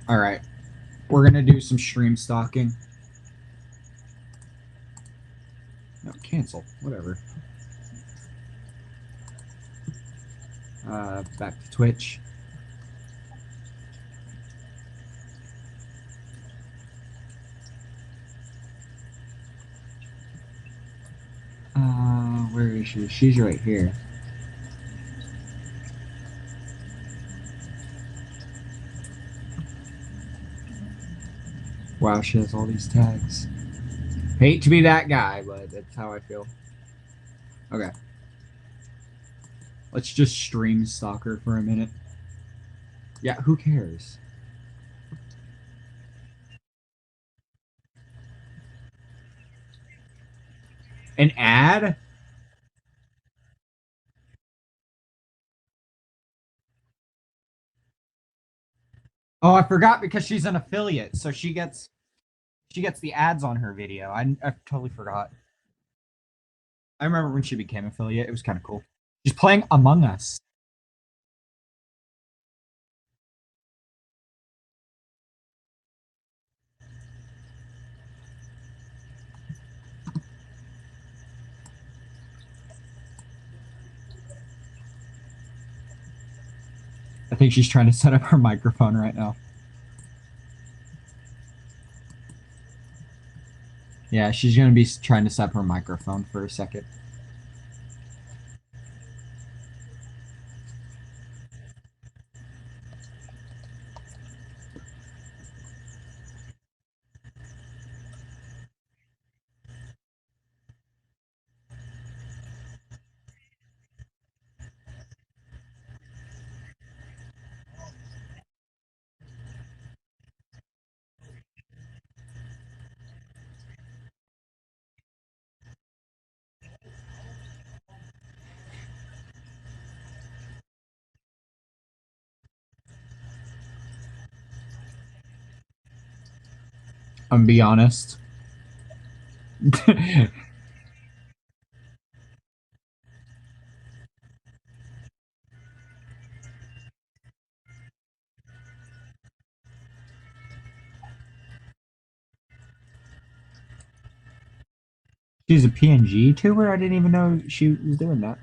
Alright. We're gonna do some stream stalking. No, cancel. Whatever. Back to Twitch. Where is she? She's right here. Wow, she has all these tags. Hate to be that guy, but that's how I feel. Okay. Let's just stream stalker for a minute. Yeah, who cares? An ad? Oh, I forgot because she's an affiliate, so she gets the ads on her video. I totally forgot. I remember when she became affiliate. It was kind of cool. She's playing Among Us. I think she's trying to set up her microphone right now. Yeah, she's going to be trying to set up her microphone for a second. I'm be honest. She's a PNG tuber? I didn't even know she was doing that.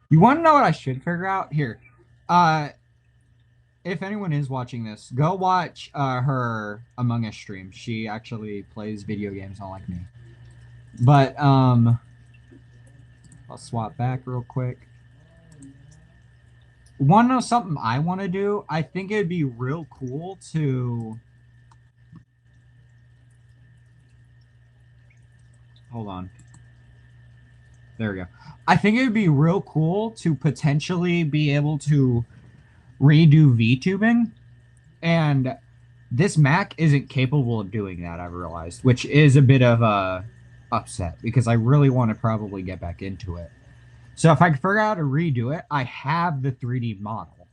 You want to know what I should figure out? Here. Uh, if anyone is watching this, go watch her Among Us stream. She actually plays video games, unlike me. But I'll swap back real quick. Want to know something I want to do? I think it'd be real cool to. Hold on. There we go. I think it would be real cool to potentially be able to redo VTubing, and this Mac isn't capable of doing that, I've realized, which is a bit of a upset because I really want to probably get back into it. So if I can figure out how to redo it, I have the 3D model.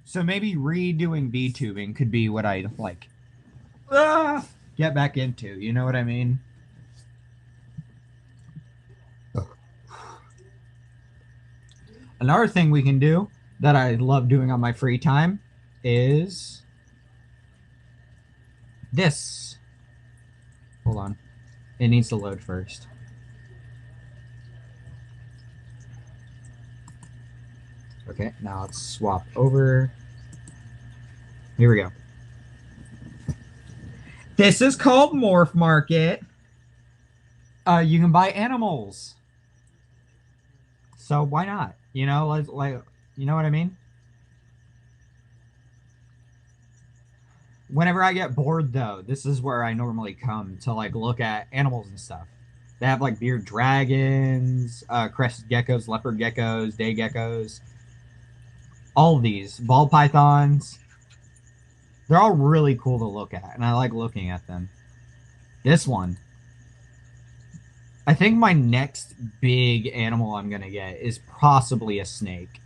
So maybe redoing VTubing could be what I like get back into. You know what I mean? Another thing we can do that I love doing on my free time is this. Hold on. It needs to load first. Okay, now let's swap over. Here we go. This is called Morph Market. You can buy animals. So why not? You know, like you know what I mean? Whenever I get bored though, this is where I normally come to like look at animals and stuff. They have like bearded dragons, crested geckos, leopard geckos, day geckos. All of these ball pythons, they're all really cool to look at, and I like looking at them. This one, I think my next big animal I'm gonna get is possibly a snake.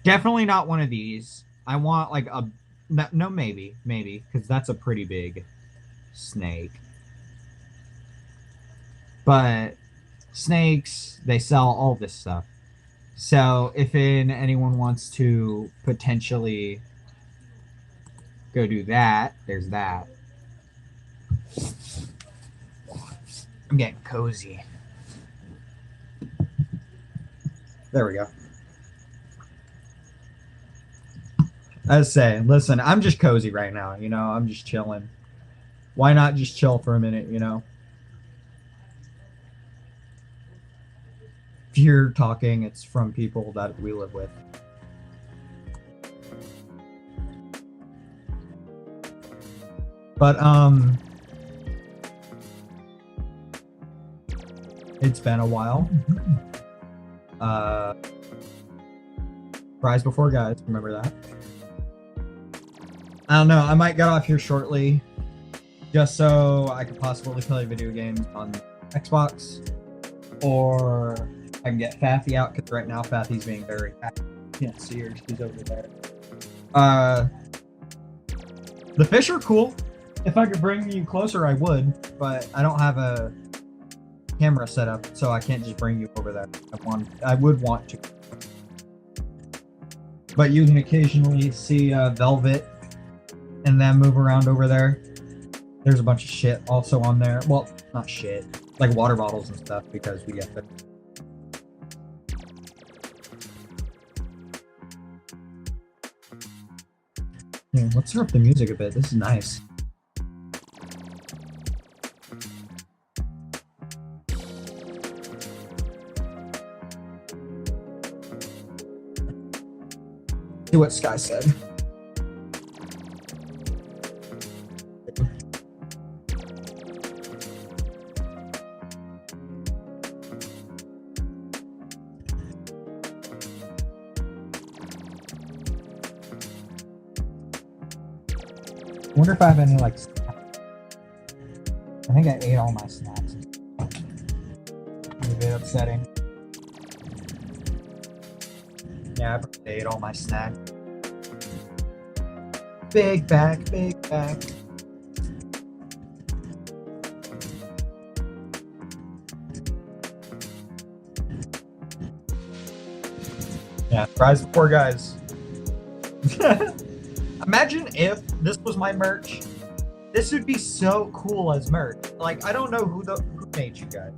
Definitely not one of these. I want like a no, maybe, because that's a pretty big snake. But snakes, they sell all this stuff. So if anyone wants to potentially go do that, there's that. I'm getting cozy. There we go. I was saying, listen, I'm just cozy right now, you know, I'm just chilling. Why not just chill for a minute, you know? If you're talking, it's from people that we live with. But, it's been a while. Fries before guys, remember that? I don't know, I might get off here shortly just so I could possibly play video games on Xbox, or I can get Fathy out, because right now Fathy's being very happy. Can't see her, she's over there. The fish are cool. If I could bring you closer, I would, but I don't have a camera set up, so I can't just bring you over there. I would want to. But you can occasionally see Velvet and then move around over there. There's a bunch of shit also on there. Well, not shit, like water bottles and stuff, because we get it. Yeah, let's turn up the music a bit. This is nice. See what Sky said. I wonder if I have any like snacks. I think I ate all my snacks. It's a bit upsetting. Yeah, I probably ate all my snacks. Big back, big back. Yeah, fries before guys. Imagine if this was my merch. This would be so cool as merch. Like, I don't know who made you guys.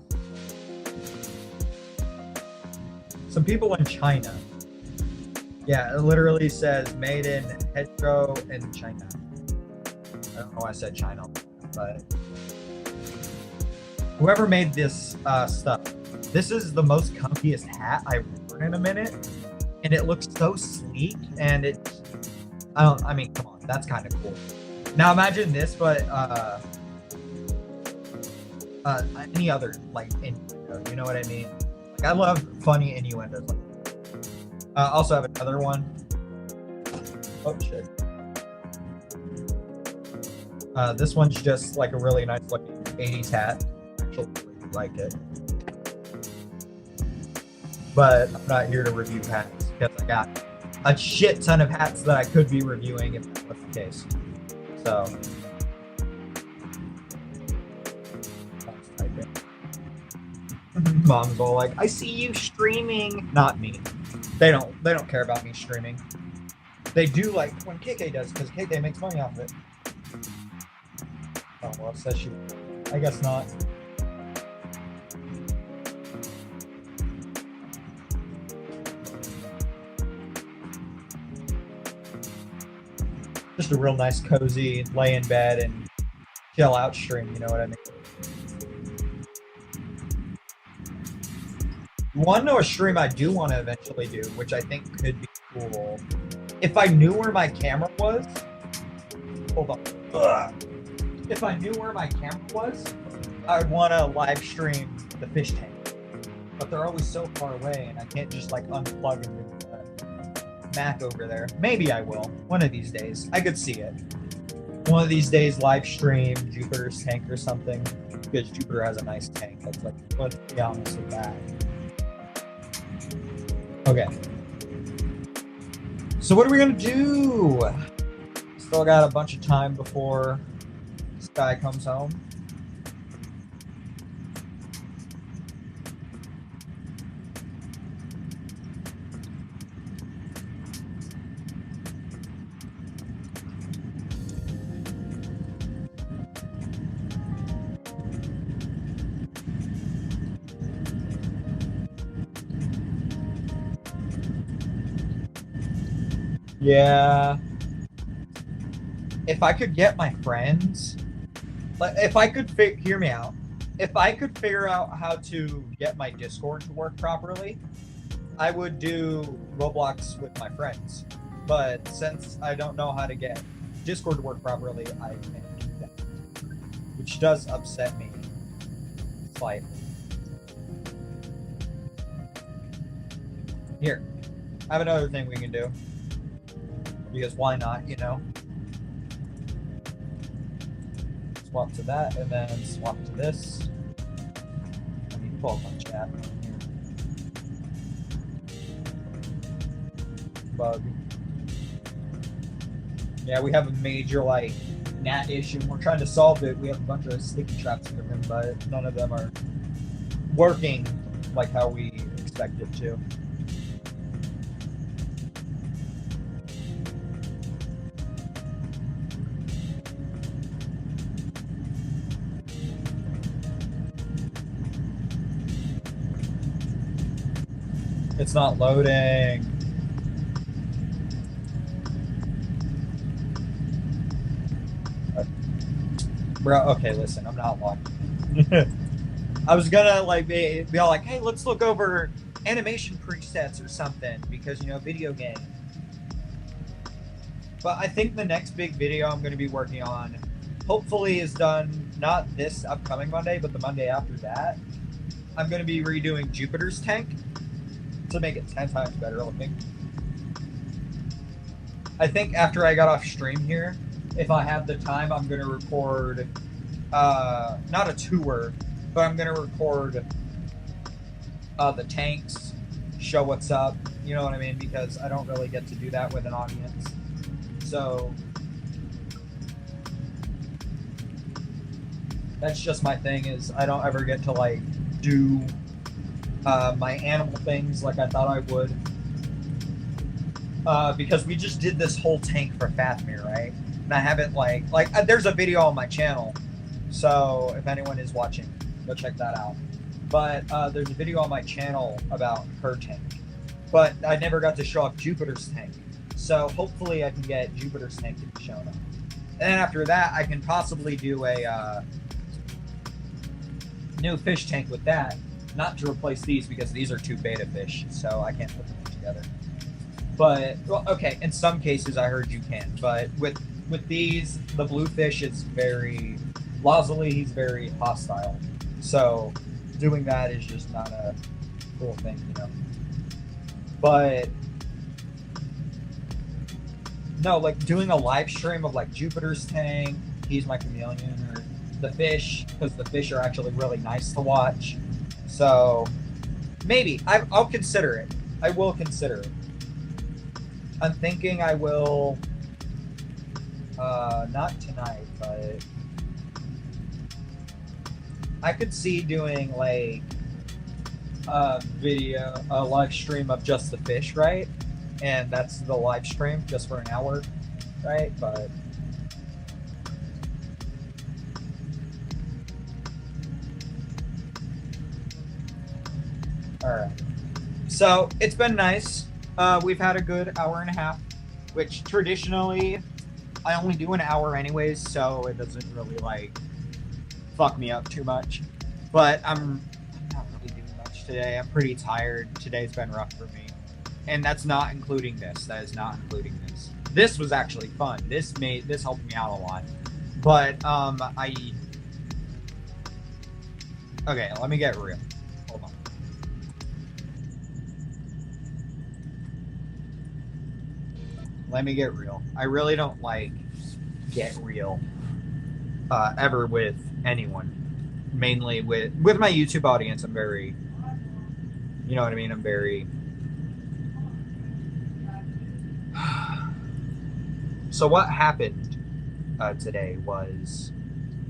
Some people in China. Yeah, it literally says made in Hetero in China. I don't know why I said China, but whoever made this stuff, this is the most comfiest hat I've worn in a minute, and it looks so sleek, and I mean, come on, that's kind of cool. Now imagine this, but any other like innuendo, you know what I mean? Like, I love funny innuendos. I also have another one. Oh shit. This one's just like a really nice looking 80s hat. I actually really like it. But I'm not here to review hats, because I got a shit ton of hats that I could be reviewing if that was the case. So Mom's all like, I see you streaming. Not me. They don't care about me streaming. They do like when KK does, because KK makes money off of it. Oh well, says she. I guess not. Just a real nice, cozy, lay in bed and chill out stream, you know what I mean? You want to know a stream I do want to eventually do, which I think could be cool? If I knew where my camera was... Hold on. Ugh. If I knew where my camera was, I would want to live stream the fish tank. But they're always so far away, and I can't just like unplug and do that. Mac over there. Maybe I will. One of these days. I could see it. One of these days, live stream Jupiter's tank or something. Because Jupiter has a nice tank. Let's be honest with that. Okay. So what are we gonna do? Still got a bunch of time before this guy comes home. Yeah. If I could get my friends, like if I could hear me out. If I could figure out how to get my Discord to work properly, I would do Roblox with my friends. But since I don't know how to get Discord to work properly, I can't do that. Which does upset me slightly. Here. I have another thing we can do. Because why not, you know? Swap to that, and then swap to this. I need to pull up my chat here. Bug. Yeah, we have a major, like, gnat issue. We're trying to solve it. We have a bunch of sticky traps in the room, but none of them are working like how we expect it to. It's not loading. Bro, okay, listen, I'm not logged. I was gonna like be all like, hey, let's look over animation presets or something because, you know, video game. But I think the next big video I'm gonna be working on hopefully is done not this upcoming Monday, but the Monday after that. I'm gonna be redoing Jupiter's tank to make it 10 times better looking. I think after I got off stream here, if I have the time, I'm going to record, not a tour, but I'm going to record the tanks, show what's up, you know what I mean? Because I don't really get to do that with an audience. So that's just my thing, is I don't ever get to like do my animal things like I thought I would. Because we just did this whole tank for Fathmir, right? And I haven't there's a video on my channel, so if anyone is watching, go check that out. But there's a video on my channel about her tank, but I never got to show off Jupiter's tank. So hopefully I can get Jupiter's tank to be shown off. And then after that, I can possibly do a new fish tank with that. Not to replace these because these are two beta fish, so I can't put them together. But, well, okay, in some cases I heard you can, but with these, the blue fish is very, Lazuli, he's very hostile. So doing that is just not a cool thing, you know. But, no, like doing a live stream of like Jupiter's tank, he's my chameleon, or the fish, because the fish are actually really nice to watch. So maybe I'll consider it. I will consider it. I'm thinking I will, not tonight, but I could see doing like a live stream of just the fish, right? And that's the live stream just for an hour, right? But all right. So it's been nice. We've had a good hour and a half, which traditionally I only do an hour anyways, so it doesn't really like fuck me up too much. But I'm not really doing much today. I'm pretty tired. Today's been rough for me. And that's not including this. That is not including this. This was actually fun. This helped me out a lot. But okay, let me get real. Hold on. let me get real. I really don't like get real ever with anyone. Mainly with my YouTube audience, I'm very, you know what I mean. I'm very. So what happened today was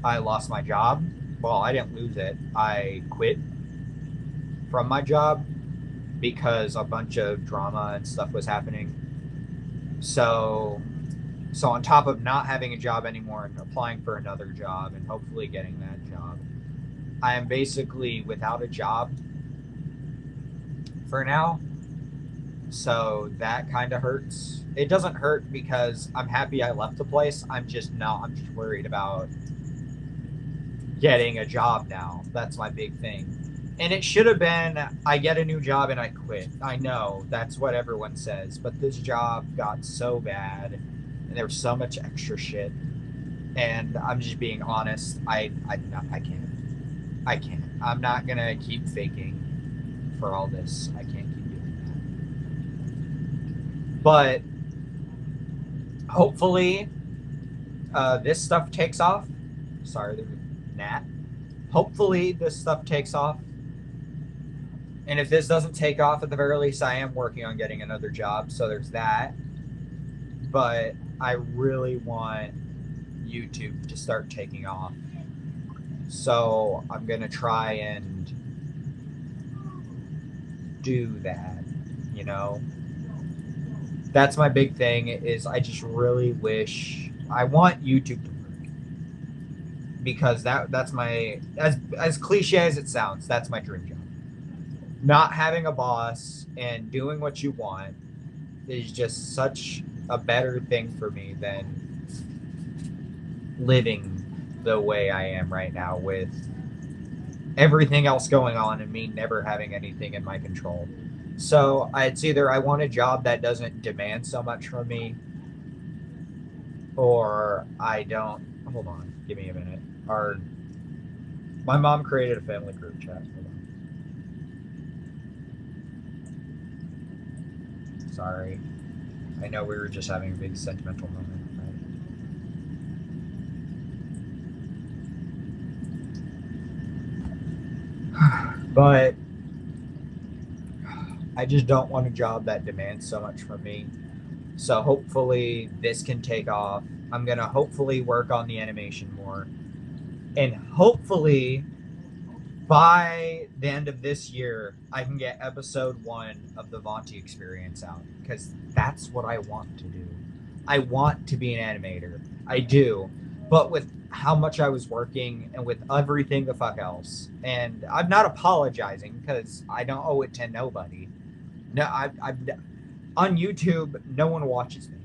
I lost my job. Well, I didn't lose it. I quit from my job because a bunch of drama and stuff was happening. So on top of not having a job anymore and applying for another job and hopefully getting that job, I am basically without a job for now. So that kind of hurts. It doesn't hurt because I'm happy I left the place. I'm just worried about getting a job now. That's my big thing. And it should have been I get a new job and I quit. I know that's what everyone says, but this job got so bad and there was so much extra shit. And I'm just being honest. I can't. I can't. I'm not gonna keep faking for all this. I can't keep doing that. But hopefully, this stuff takes off. Sorry, there's a gnat. Hopefully, this stuff takes off. And if this doesn't take off, at the very least, I am working on getting another job. So there's that. But I really want YouTube to start taking off. So I'm going to try and do that, you know. That's my big thing is I just really wish I want YouTube to work. Because that's my as cliche as it sounds, that's my dream job. Not having a boss and doing what you want is just such a better thing for me than living the way I am right now with everything else going on and me never having anything in my control. So it's either I want a job that doesn't demand so much from me, or I don't. Hold on, give me a minute. My mom created a family group chat. Hold on. Sorry. I know we were just having a big sentimental moment, right? But I just don't want a job that demands so much from me. So hopefully this can take off. I'm going to hopefully work on the animation more. And hopefully by the end of this year, I can get episode 1 of the Vonteia experience out. Because that's what I want to do. I want to be an animator. I do. But with how much I was working and with everything the fuck else. And I'm not apologizing because I don't owe it to nobody. No, I'm on YouTube, no one watches me.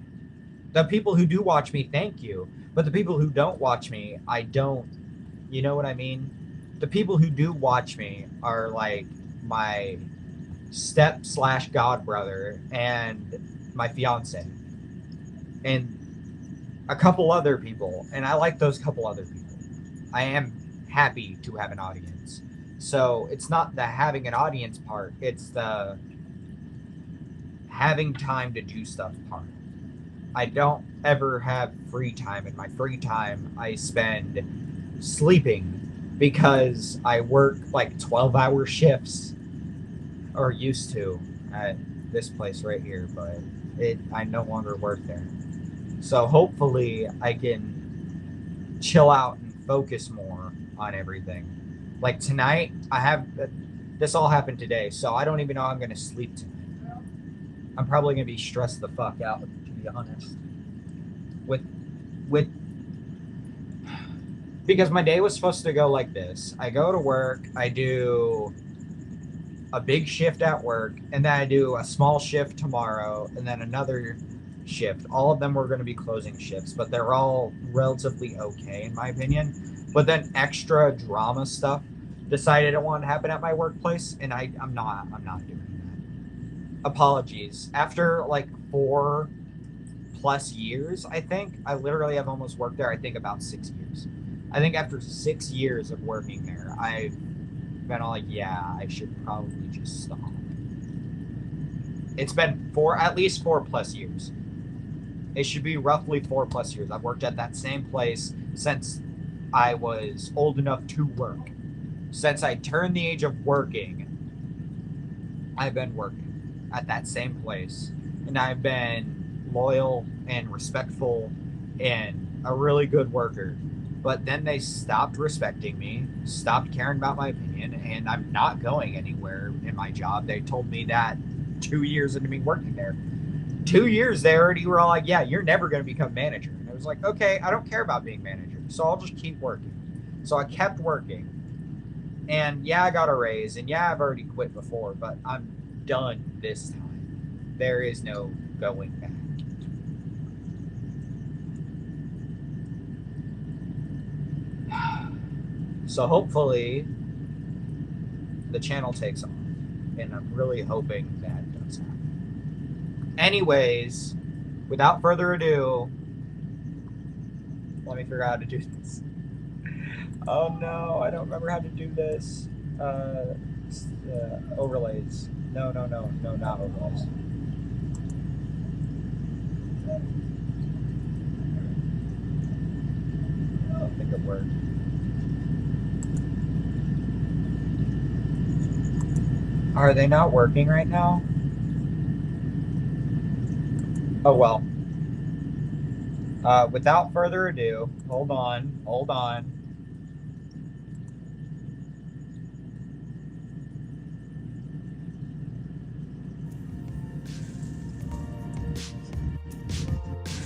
The people who do watch me, thank you. But the people who don't watch me, I don't. You know what I mean? The people who do watch me are like my step/god brother and my fiance. And a couple other people. And I like those couple other people. I am happy to have an audience. So it's not the having an audience part. It's the having time to do stuff part. I don't ever have free time. In my free time, I spend sleeping because I work like 12-hour shifts, or used to at this place right here, but I no longer work there. So hopefully I can chill out and focus more on everything. Like tonight, this all happened today, so I don't even know how I'm going to sleep tonight. I'm probably going to be stressed the fuck out, to be honest. Because my day was supposed to go like this. I go to work, I do a big shift at work, and then I do a small shift tomorrow, and then another shift. All of them were going to be closing shifts, but they're all relatively okay, in my opinion. But then extra drama stuff decided it wanted to happen at my workplace, and I'm not doing that. Apologies. After like 4+ years, I think I literally have almost worked there. I think about 6 years. I think after 6 years of working there, I've been all like, yeah, I should probably just stop. It's been at least 4+ years. It should be roughly 4+ years. I've worked at that same place since I was old enough to work. Since I turned the age of working, I've been working at that same place. And I've been loyal and respectful and a really good worker. But then they stopped respecting me, stopped caring about my opinion, and I'm not going anywhere in my job. They told me that 2 years into me working there. 2 years they already were all like, yeah, you're never going to become manager. And I was like, okay, I don't care about being manager, so I'll just keep working. So I kept working. And yeah, I got a raise, and yeah, I've already quit before, but I'm done this time. There is no going back. So hopefully the channel takes off, and I'm really hoping that does happen. Anyways, without further ado, let me figure out how to do this. Oh no, I don't remember how to do this. Overlays. No, not overlays. I don't think it worked. Are they not working right now? Oh well. Without further ado, hold on.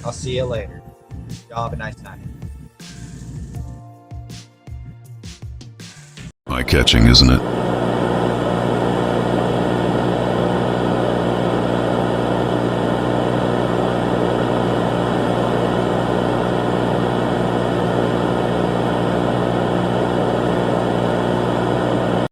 I'll see you later. Y'all have a nice night. Eye-catching, isn't it?